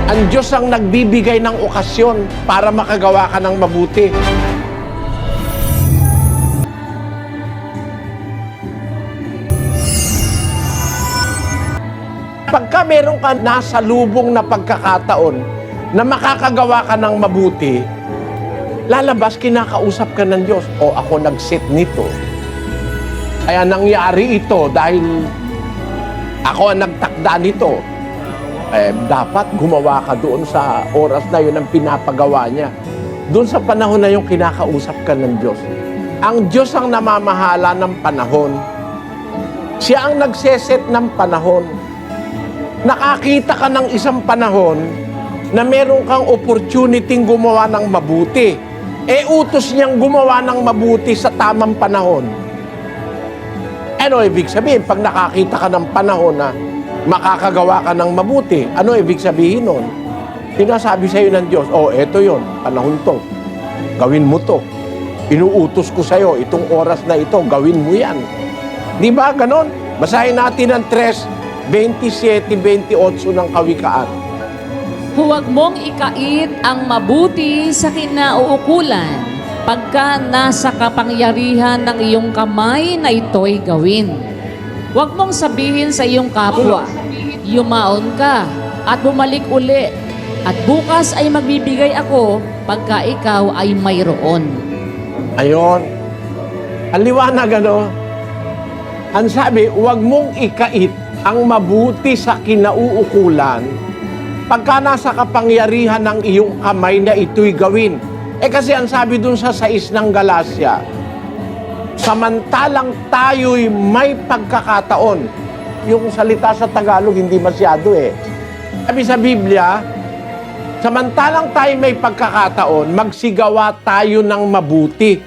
Ang Diyos ang nagbibigay ng okasyon para makagawa ka ng mabuti. Pagka meron ka nasa lubong na pagkakataon na makakagawa ka ng mabuti, lalabas, kinakausap ka ng Diyos. O ako nag-set nito. Kaya nangyari ito dahil ako ang nagtakda nito. Dapat gumawa ka doon sa oras na yun ang pinapagawa niya. Doon sa panahon na yung kinakausap ka ng Diyos. Ang Diyos ang namamahala ng panahon. Siya ang nagseset ng panahon. Nakakita ka ng isang panahon na meron kang opportunity gumawa ng mabuti. Utos niyang gumawa ng mabuti sa tamang panahon. Ano ibig sabihin? Pag nakakita ka ng panahon na makakagawa ka ng mabuti, ano ibig sabihin nun? Sinasabi sa'yo ng Diyos, eto yon, panahon to. Gawin mo to. Inuutos ko sa'yo, itong oras na ito, gawin mo yan. Di ba ganon? Basahin natin ang 3:27-28 ng Kawikaan. Huwag mong ikait ang mabuti sa kinauukulan pagka nasa kapangyarihan ng iyong kamay na ito'y gawin. Huwag mong sabihin sa iyong kapwa, yumaon ka at bumalik uli at bukas ay magbibigay ako pagka ikaw ay mayroon. Ayon. Ang liwanag, ano? Ang sabi, huwag mong ikait ang mabuti sa kinauukulan pagka nasa kapangyarihan ng iyong kamay na ito'y gawin. Kasi ang sabi dun sa 6 ng Galacia, samantalang tayo'y may pagkakataon. Yung salita sa Tagalog, hindi masyado Sabi sa Biblia, samantalang tayo may pagkakataon, magsigawa tayo ng mabuti.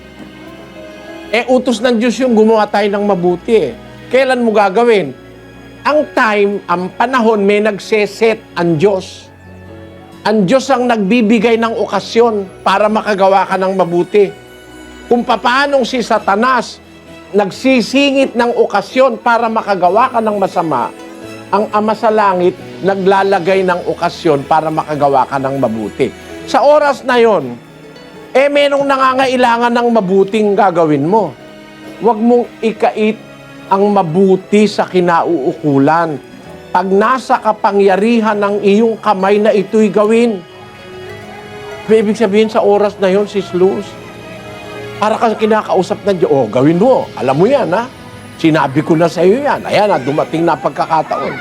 Utos ng Diyos yung gumawa tayo ng mabuti Kailan mo gagawin? Ang time, ang panahon, may nagseset ang Diyos. Ang Diyos ang nagbibigay ng okasyon para makagawa ka ng mabuti. Kung paanong si Satanas nagsisingit ng okasyon para makagawa ka ng masama, ang Ama sa Langit naglalagay ng okasyon para makagawa ka ng mabuti. Sa oras na yon, merong nangangailangan ng mabuting gagawin mo. Huwag mong ikait ang mabuti sa kinauukulan. Pag nasa kapangyarihan ng iyong kamay na ito'y gawin. Ibig sabihin sa oras na yon, Sis Luz, para ka kinakausap ng Diyos, gawin mo. Alam mo yan, ha? Sinabi ko na sa iyo yan. Ayan, dumating na pagkakataon.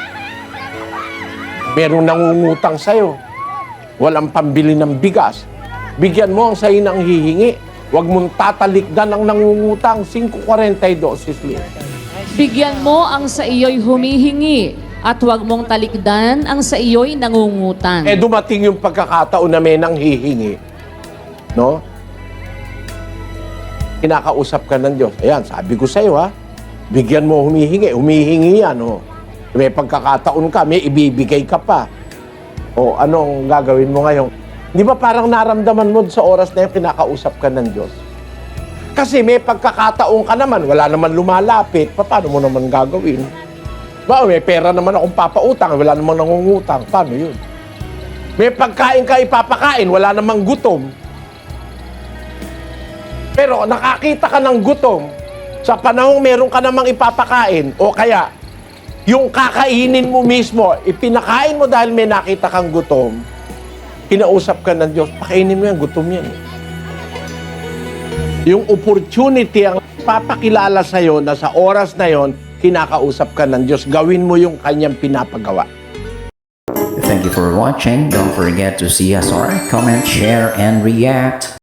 Merong nangungutang sa iyo. Walang pambili ng bigas. Bigyan mo ang sa'yo ng hihingi. Huwag mong tatalikdan ang nangungutang. 5.42, Sis Luz. Bigyan mo ang sa iyo'y humihingi at huwag mong talikdan ang sa iyo'y nangungutang. Dumating yung pagkakataon na may nanghihingi. No? Kinakausap ka ng Diyos. Ayan, sabi ko sa iyo, ha? Bigyan mo humihingi. Humihingi yan, oh. May pagkakataon ka, may ibibigay ka pa. Anong gagawin mo ngayon? Di ba parang naramdaman mo sa oras na yung kinakausap ka ng Diyos? Kasi may pagkakataon ka naman, wala naman lumalapit. Paano mo naman gagawin? May pera naman akong papautang, wala namang nangungutang. Paano yun? May pagkain ka ipapakain, wala namang gutom. Pero nakakita ka ng gutom, sa panahong meron ka namang ipapakain, o kaya yung kakainin mo mismo, ipinakain mo dahil may nakita kang gutom, kinausap ka ng Diyos, pakainin mo yan, gutom yan. Yung opportunity ang papakilala sa'yo na sa oras na yon, kinakausap ka ng Diyos, gawin mo yung kanyang pinapagawa. Thank you for watching. Don't forget to CSR, comment, share, and react.